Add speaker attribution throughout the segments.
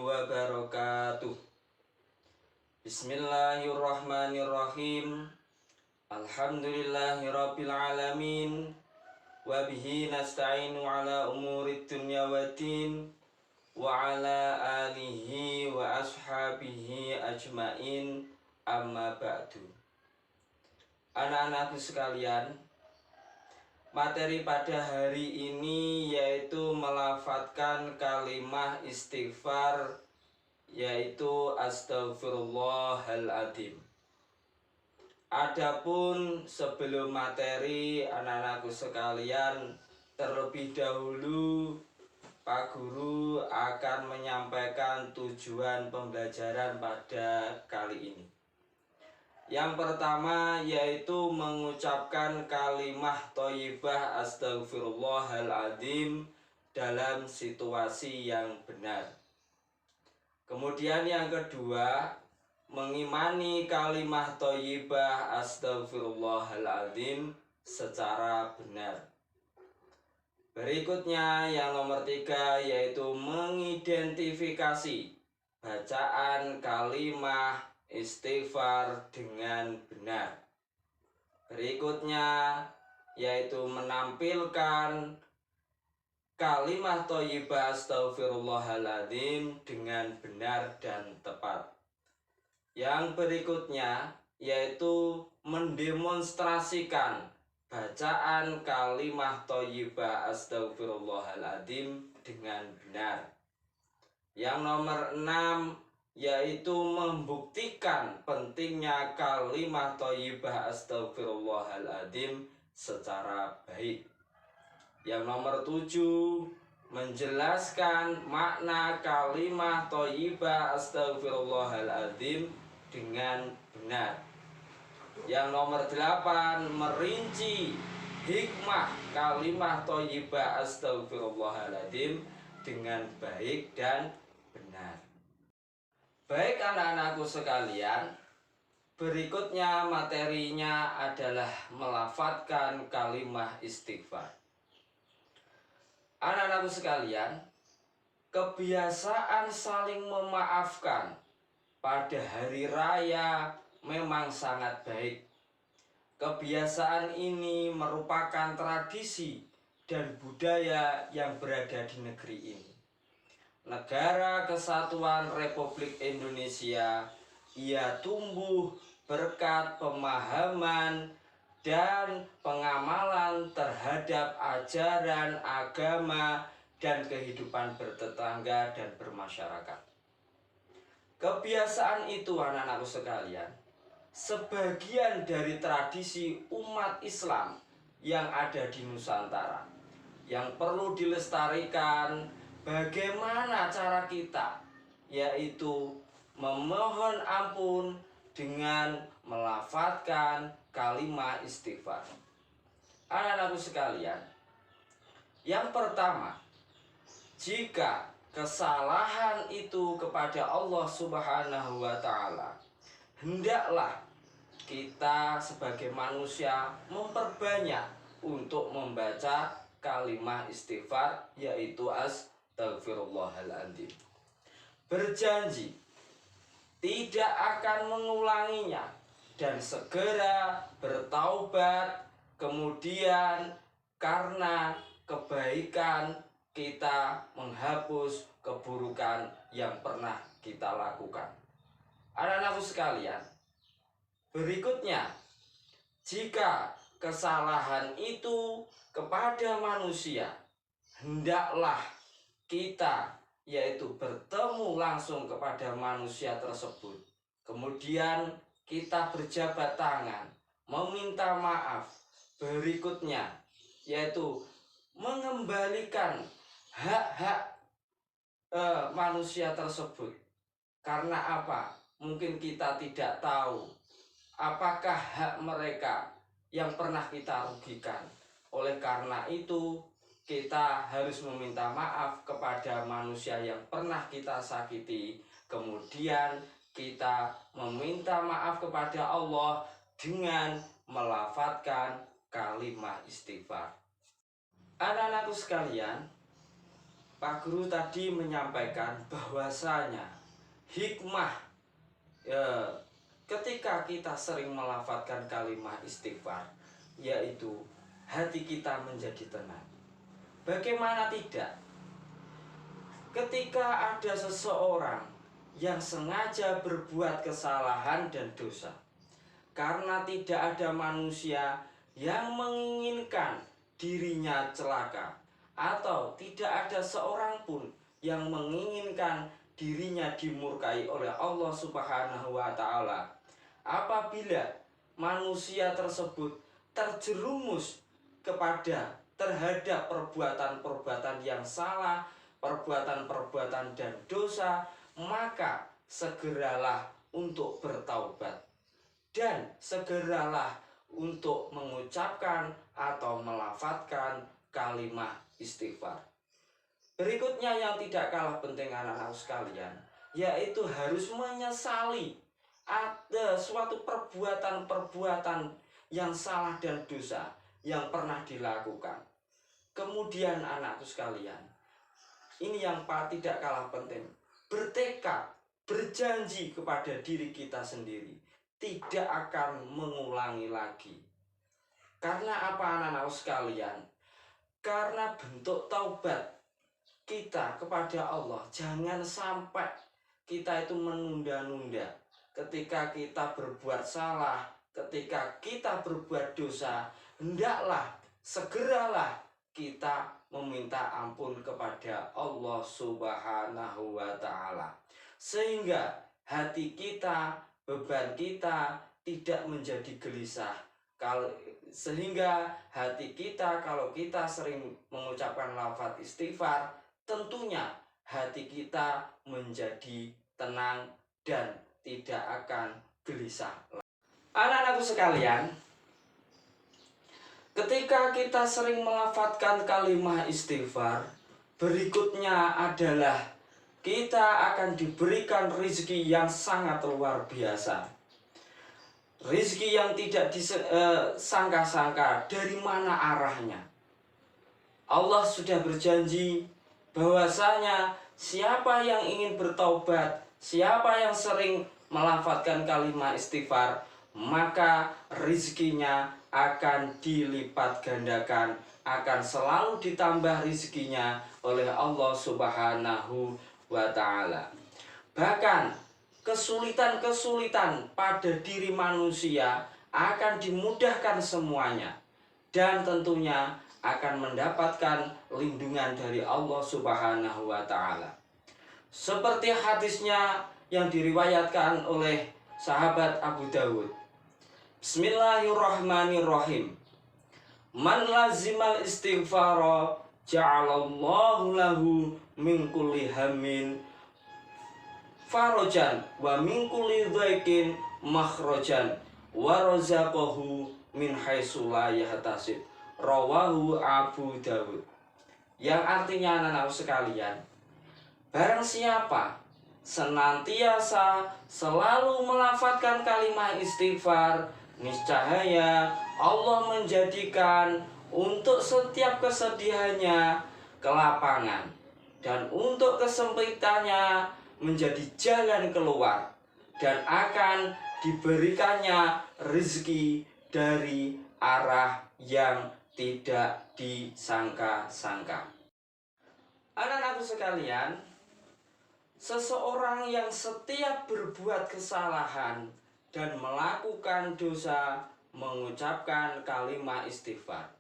Speaker 1: wabarakatuh. Bismillahirrahmanirrahim. Alhamdulillahirabbil alamin. Wa bihi nasta'inu ala umurid dunya waddin. Wa ala alihi wa ashabihi ajmain. Amma ba'du. Anak-anakku sekalian, materi pada hari ini yaitu melafadzkan kalimah istighfar, yaitu Astaghfirullahaladzim. Adapun sebelum materi, anak-anakku sekalian, terlebih dahulu Pak Guru akan menyampaikan tujuan pembelajaran pada kali ini. Yang pertama yaitu mengucapkan kalimah thayyibah Astaghfirullahaladzim dalam situasi yang benar. Kemudian yang kedua, mengimani kalimah thayyibah Astaghfirullahaladzim secara benar. Berikutnya yang nomor 3 yaitu mengidentifikasi bacaan kalimah istighfar dengan benar. Berikutnya yaitu menampilkan kalimah thayyibah Astaghfirullahaladzim dengan benar dan tepat. Yang berikutnya yaitu mendemonstrasikan bacaan kalimah thayyibah Astaghfirullahaladzim dengan benar. Yang nomor 6 yaitu membuktikan pentingnya kalimah thayyibah Astaghfirullahaladzim secara baik. Yang nomor 7, menjelaskan makna kalimah thayyibah Astaghfirullahaladzim dengan benar. Yang nomor 8, merinci hikmah kalimah thayyibah Astaghfirullahaladzim dengan baik dan benar. Baik anak-anakku sekalian, berikutnya materinya adalah melafadzkan kalimah istighfar. Anak-anakku sekalian, kebiasaan saling memaafkan pada hari raya memang sangat baik. Kebiasaan ini merupakan tradisi dan budaya yang berada di negeri ini. Negara Kesatuan Republik Indonesia, ia tumbuh berkat pemahaman dan pengamalan terhadap ajaran agama dan kehidupan bertetangga dan bermasyarakat. Kebiasaan itu anak-anakku sekalian, sebagian dari tradisi umat Islam yang ada di Nusantara, yang perlu dilestarikan. Bagaimana cara kita, yaitu memohon ampun dengan melafadzkan kalimah istighfar. Anak-anakku sekalian, yang pertama, jika kesalahan itu kepada Allah Subhanahu wa Ta'ala, hendaklah kita sebagai manusia memperbanyak untuk membaca kalimah istighfar, yaitu Astaghfirullahaladzim. Berjanji tidak akan mengulanginya dan segera bertaubat, kemudian karena kebaikan kita menghapus keburukan yang pernah kita lakukan. Anak-anakku sekalian, berikutnya, jika kesalahan itu kepada manusia, hendaklah kita yaitu bertemu langsung kepada manusia tersebut. Kemudian kita berjabat tangan, meminta maaf. Berikutnya yaitu mengembalikan hak-hak manusia tersebut. Karena apa? Mungkin kita tidak tahu apakah hak mereka yang pernah kita rugikan. Oleh karena itu, kita harus meminta maaf kepada manusia yang pernah kita sakiti. Kemudian kita meminta maaf kepada Allah dengan melafadzkan kalimah istighfar. Anak-anakku sekalian, Pak Guru tadi menyampaikan bahwasanya hikmah ketika kita sering melafadzkan kalimat istighfar, yaitu hati kita menjadi tenang. Bagaimana tidak? Ketika ada seseorang yang sengaja berbuat kesalahan dan dosa, karena tidak ada manusia yang menginginkan dirinya celaka, atau tidak ada seorang pun yang menginginkan dirinya dimurkai oleh Allah Subhanahu wa Ta'ala. Apabila manusia tersebut terjerumus terhadap perbuatan-perbuatan yang salah, perbuatan-perbuatan dan dosa, maka segeralah untuk bertaubat dan segeralah untuk mengucapkan atau melafadzkan kalimat istighfar. Berikutnya yang tidak kalah penting anak-anak sekalian, yaitu harus menyesali ada suatu perbuatan-perbuatan yang salah dan dosa yang pernah dilakukan. Kemudian anakku sekalian, ini yang tidak kalah penting, bertekad, berjanji kepada diri kita sendiri tidak akan mengulangi lagi. Karena apa anak-anak sekalian? Karena bentuk taubat kita kepada Allah, jangan sampai kita itu menunda-nunda. Ketika kita berbuat salah, ketika kita berbuat dosa, hendaklah segeralah kita meminta ampun kepada Allah Subhanahu wa Ta'ala, sehingga hati kita, beban kita tidak menjadi gelisah. Sehingga hati kita, kalau kita sering mengucapkan lafaz istighfar, tentunya hati kita menjadi tenang dan tidak akan gelisah. Anak-anakku sekalian, ketika kita sering melafadzkan kalimat istighfar, berikutnya adalah kita akan diberikan rezeki yang sangat luar biasa. Rezeki yang tidak disangka-sangka dari mana arahnya. Allah sudah berjanji bahwasanya siapa yang ingin bertaubat, siapa yang sering melafadzkan kalimat istighfar, maka rezekinya akan dilipat gandakan, akan selalu ditambah rezekinya oleh Allah Subhanahu wa Ta'ala. Bahkan kesulitan-kesulitan pada diri manusia akan dimudahkan semuanya, dan tentunya akan mendapatkan lindungan dari Allah Subhanahu wa Ta'ala. Seperti hadisnya yang diriwayatkan oleh sahabat Abu Dawud. Bismillahirrahmanirrahim. Man lazimal istighfara ja'alallahu lahu min kulli hammin farajan wa min kulli dhaikin makhrajan wa razaqahu min haitsu la yahtasib. Rawahu Abu Dawud. Yang artinya anak-anak sekalian, barang siapa senantiasa selalu melafadzkan kalimat istighfar, niscaya Allah menjadikan untuk setiap kesedihannya kelapangan, dan untuk kesempitannya menjadi jalan keluar, dan akan diberikannya rezeki dari arah yang tidak disangka-sangka. Anak-anakku sekalian, seseorang yang setiap berbuat kesalahan dan melakukan dosa mengucapkan kalimat istighfar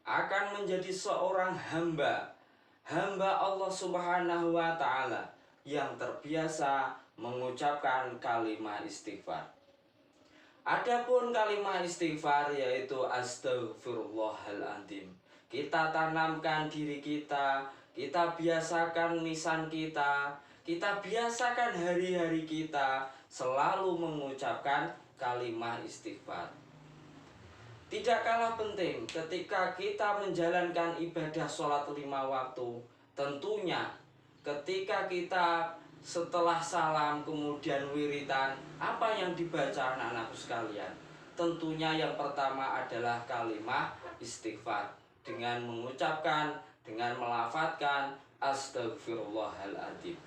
Speaker 1: akan menjadi seorang hamba Allah Subhanahu wa Ta'ala yang terbiasa mengucapkan kalimat istighfar. Adapun kalimat istighfar yaitu astagfirullahaladzim. Kita tanamkan diri kita biasakan lisan kita biasakan hari-hari kita selalu mengucapkan kalimat istighfar. Tidak kalah penting ketika kita menjalankan ibadah sholat 5 waktu, tentunya ketika kita setelah salam kemudian wiritan, apa yang dibaca anak-anakku sekalian? Tentunya yang pertama adalah kalimat istighfar, dengan mengucapkan, dengan melafadzkan Astagfirullahaladzim.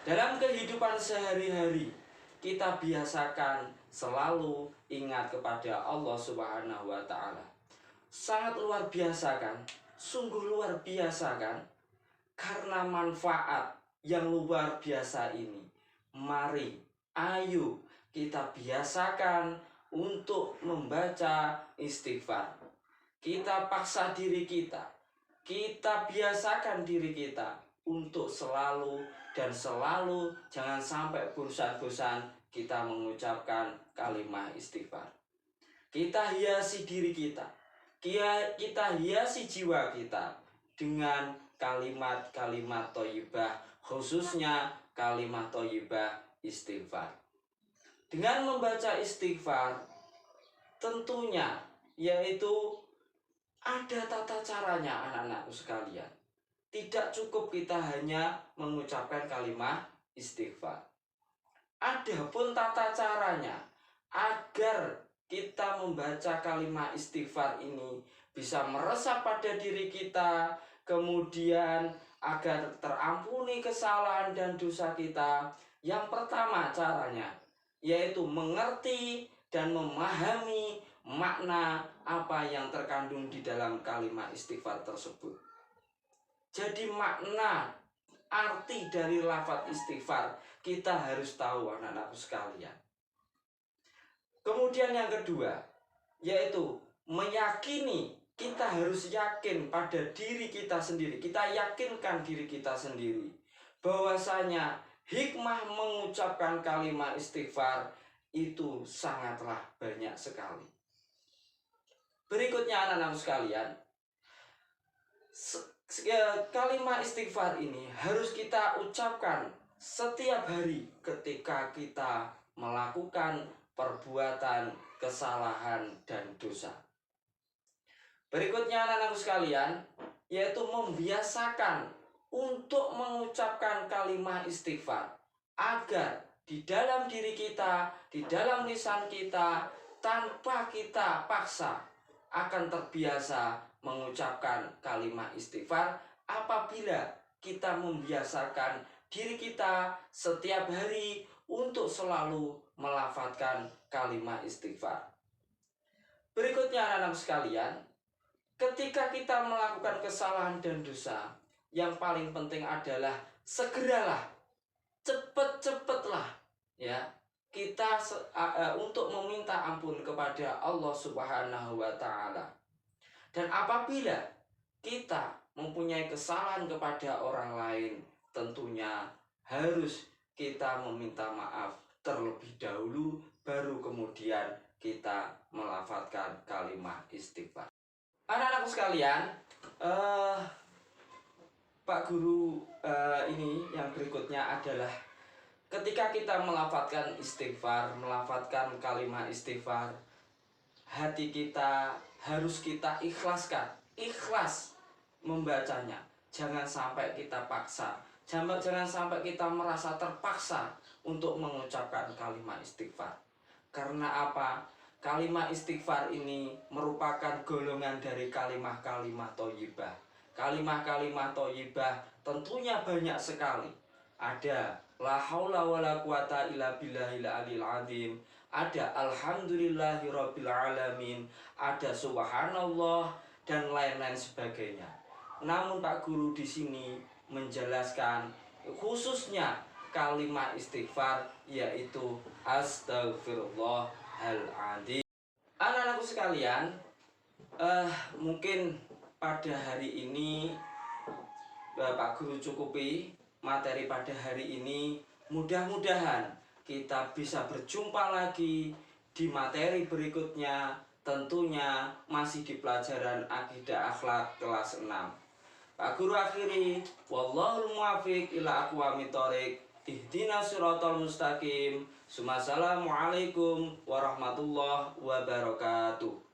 Speaker 1: Dalam kehidupan sehari-hari, kita biasakan selalu ingat kepada Allah Subhanahu wa Ta'ala. Sangat luar biasa kan? Sungguh luar biasa kan? Karena manfaat yang luar biasa ini, mari, ayo kita biasakan untuk membaca istighfar. Kita paksa diri kita biasakan diri kita untuk selalu dan selalu jangan sampai bosan-bosan kita mengucapkan kalimat istighfar. Kita hiasi diri kita hiasi jiwa kita dengan kalimat-kalimat thayyibah, khususnya kalimat thayyibah istighfar. Dengan membaca istighfar tentunya yaitu ada tata caranya anak-anakku sekalian. Tidak cukup kita hanya mengucapkan kalimat istighfar. Adapun tata caranya agar kita membaca kalimat istighfar ini bisa meresap pada diri kita, kemudian agar terampuni kesalahan dan dosa kita. Yang pertama caranya yaitu mengerti dan memahami makna apa yang terkandung di dalam kalimat istighfar tersebut. Jadi makna arti dari lafaz istighfar kita harus tahu anak-anakku sekalian. Kemudian yang kedua yaitu meyakini, kita harus yakin pada diri kita sendiri. Kita yakinkan diri kita sendiri bahwasanya hikmah mengucapkan kalimat istighfar itu sangatlah banyak sekali. Berikutnya anak-anak sekalian, kalimat istighfar ini harus kita ucapkan setiap hari ketika kita melakukan perbuatan kesalahan dan dosa. Berikutnya anak-anak sekalian, yaitu membiasakan untuk mengucapkan kalimat istighfar agar di dalam diri kita, di dalam lisan kita, tanpa kita paksa akan terbiasa mengucapkan kalimat istighfar apabila kita membiasakan diri kita setiap hari untuk selalu melafadzkan kalimat istighfar. Berikutnya anak-anak sekalian, ketika kita melakukan kesalahan dan dosa, yang paling penting adalah segeralah, cepet-cepetlah ya kita untuk meminta ampun kepada Allah Subhanahu wa Ta'ala. Dan apabila kita mempunyai kesalahan kepada orang lain, tentunya harus kita meminta maaf terlebih dahulu, baru kemudian kita melafadzkan kalimat istighfar. Anak-anakku sekalian, Pak Guru ini yang berikutnya adalah ketika kita melafadzkan istighfar, melafadzkan kalimat istighfar, hati kita harus kita ikhlaskan, ikhlas membacanya. Jangan sampai kita paksa, jangan sampai kita merasa terpaksa untuk mengucapkan kalimat istighfar. Karena apa? Kalimat istighfar ini merupakan golongan dari kalimat-kalimat thayyibah. Kalimat-kalimat thayyibah tentunya banyak sekali. Ada la haula wala quwata illa billahil aliyil azim, ada alhamdulillahirabbil alamin, ada subhanallah dan lain-lain sebagainya. Namun Pak Guru di sini menjelaskan khususnya kalimat istighfar yaitu astagfirullahaladzim. Anak-anakku sekalian, mungkin pada hari ini Pak Guru cukupi materi pada hari ini. Mudah-mudahan kita bisa berjumpa lagi di materi berikutnya, tentunya masih di pelajaran akidah akhlak kelas 6. Pak Guru akhiri, wallahul muwaffiq ila aqwamit thoriq, ihdinas siratal mustaqim. Assalamualaikum warahmatullahi wabarakatuh.